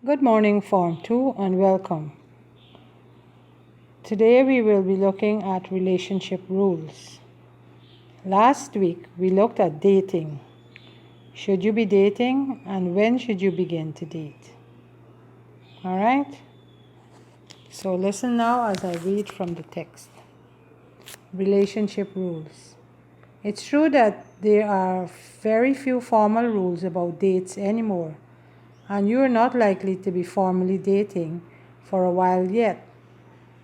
Good morning, Form 2, and welcome. Today we will be looking at relationship rules. Last week we looked at dating. Should you be dating, and when should you begin to date? Alright? So listen now as I read from the text. Relationship rules. It's true that there are very few formal rules about dates anymore, and you are not likely to be formally dating for a while yet.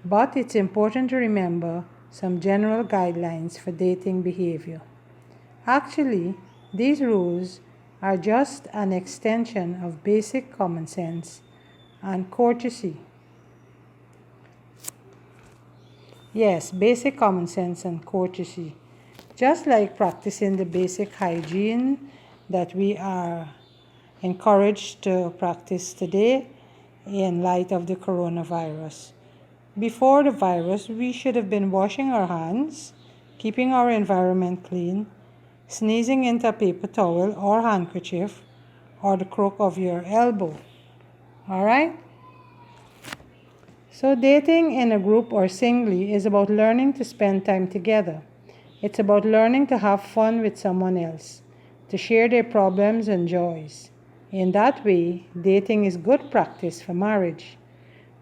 But it's important to remember some general guidelines for dating behavior. Actually, these rules are just an extension of basic common sense and courtesy. Yes, basic common sense and courtesy. Just like practicing the basic hygiene that we are encouraged to practice today in light of the coronavirus. Before the virus, we should have been washing our hands, keeping our environment clean, sneezing into a paper towel or handkerchief, or the crook of your elbow. Alright? So, dating in a group or singly is about learning to spend time together. It's about learning to have fun with someone else, to share their problems and joys. In that way, dating is good practice for marriage.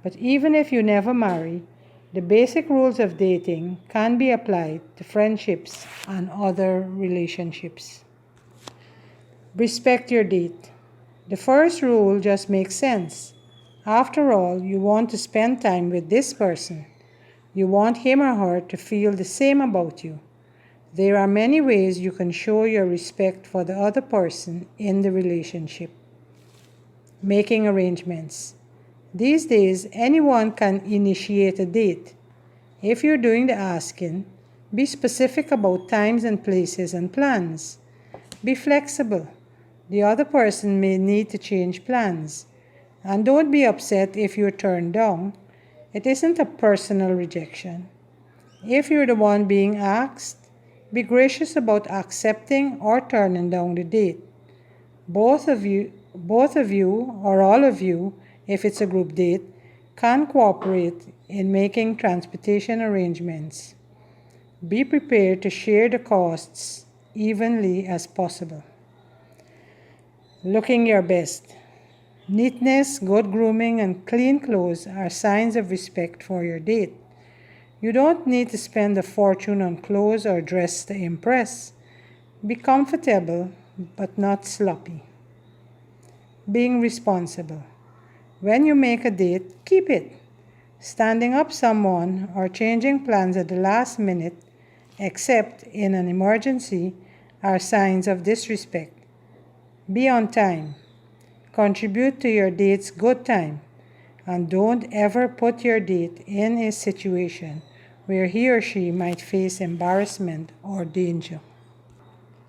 But even if you never marry, the basic rules of dating can be applied to friendships and other relationships. Respect your date. The first rule just makes sense. After all, you want to spend time with this person. You want him or her to feel the same about you. There are many ways you can show your respect for the other person in the relationship. Making arrangements. These days, anyone can initiate a date. If you're doing the asking, be specific about times and places and plans. Be flexible. The other person may need to change plans. And don't be upset if you're turned down. It isn't a personal rejection. If you're the one being asked, be gracious about accepting or turning down the date. Both of you, or all of you, if it's a group date, can cooperate in making transportation arrangements. Be prepared to share the costs evenly as possible. Looking your best. Neatness, good grooming, and clean clothes are signs of respect for your date. You don't need to spend a fortune on clothes or dress to impress. Be comfortable, but not sloppy. Being responsible. When you make a date, keep it. Standing up someone or changing plans at the last minute, except in an emergency, are signs of disrespect. Be on time. Contribute to your date's good time. And don't ever put your date in a situation where he or she might face embarrassment or danger.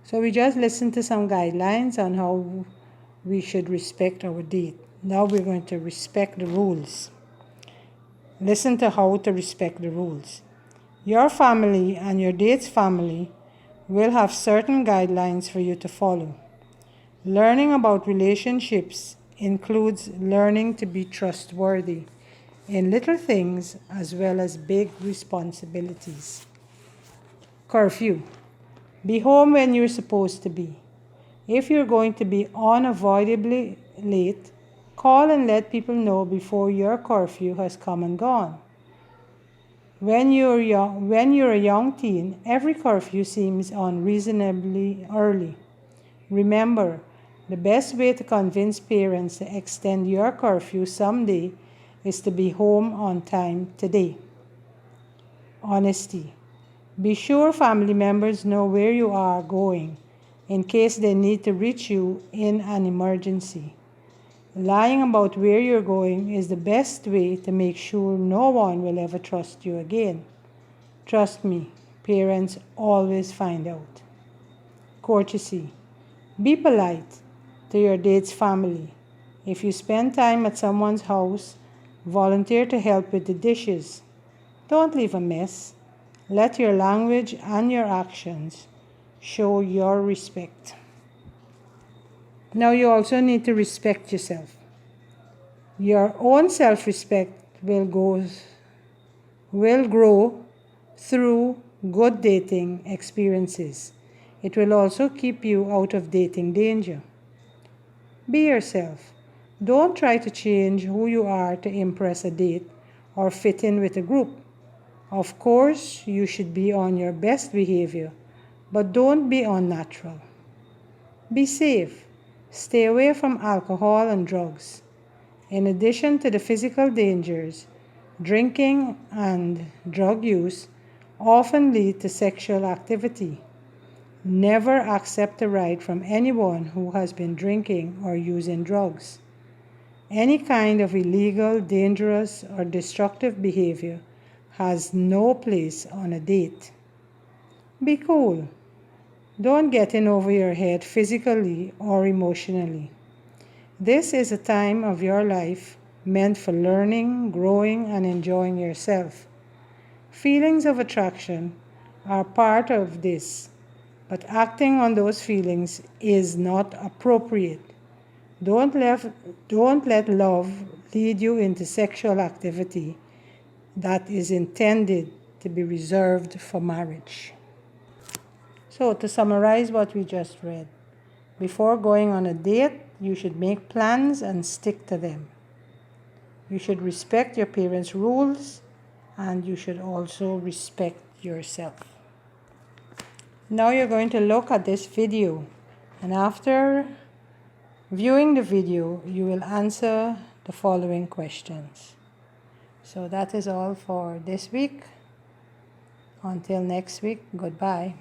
So we just listened to some guidelines on how we should respect our date. Now we're going to respect the rules. Listen to how to respect the rules. Your family and your date's family will have certain guidelines for you to follow. Learning about relationships includes learning to be trustworthy in little things as well as big responsibilities. Curfew. Be home when you're supposed to be. If you're going to be unavoidably late, call and let people know before your curfew has come and gone. When you're a young teen, every curfew seems unreasonably early. Remember, the best way to convince parents to extend your curfew someday is to be home on time today. Honesty. Be sure family members know where you are going in case they need to reach you in an emergency. Lying about where you're going is the best way to make sure no one will ever trust you again. Trust me, parents always find out. Courtesy. Be polite to your date's family. If you spend time at someone's house, volunteer to help with the dishes. Don't leave a mess. Let your language and your actions show your respect. Now you also need to respect yourself. Your own self-respect will grow through good dating experiences. It will also keep you out of dating danger. Be yourself. Don't try to change who you are to impress a date or fit in with a group. Of course, you should be on your best behavior, but don't be unnatural. Be safe. Stay away from alcohol and drugs. In addition to the physical dangers, drinking and drug use often lead to sexual activity. Never accept a ride from anyone who has been drinking or using drugs. Any kind of illegal, dangerous, or destructive behavior has no place on a date. Be cool. Don't get in over your head physically or emotionally. This is a time of your life meant for learning, growing, and enjoying yourself. Feelings of attraction are part of this, but acting on those feelings is not appropriate. Don't let love lead you into sexual activity that is intended to be reserved for marriage. So, to summarize what we just read, before going on a date, you should make plans and stick to them. You should respect your parents' rules, and you should also respect yourself. Now you're going to look at this video, and after viewing the video, you will answer the following questions. So that is all for this week. Until next week, goodbye.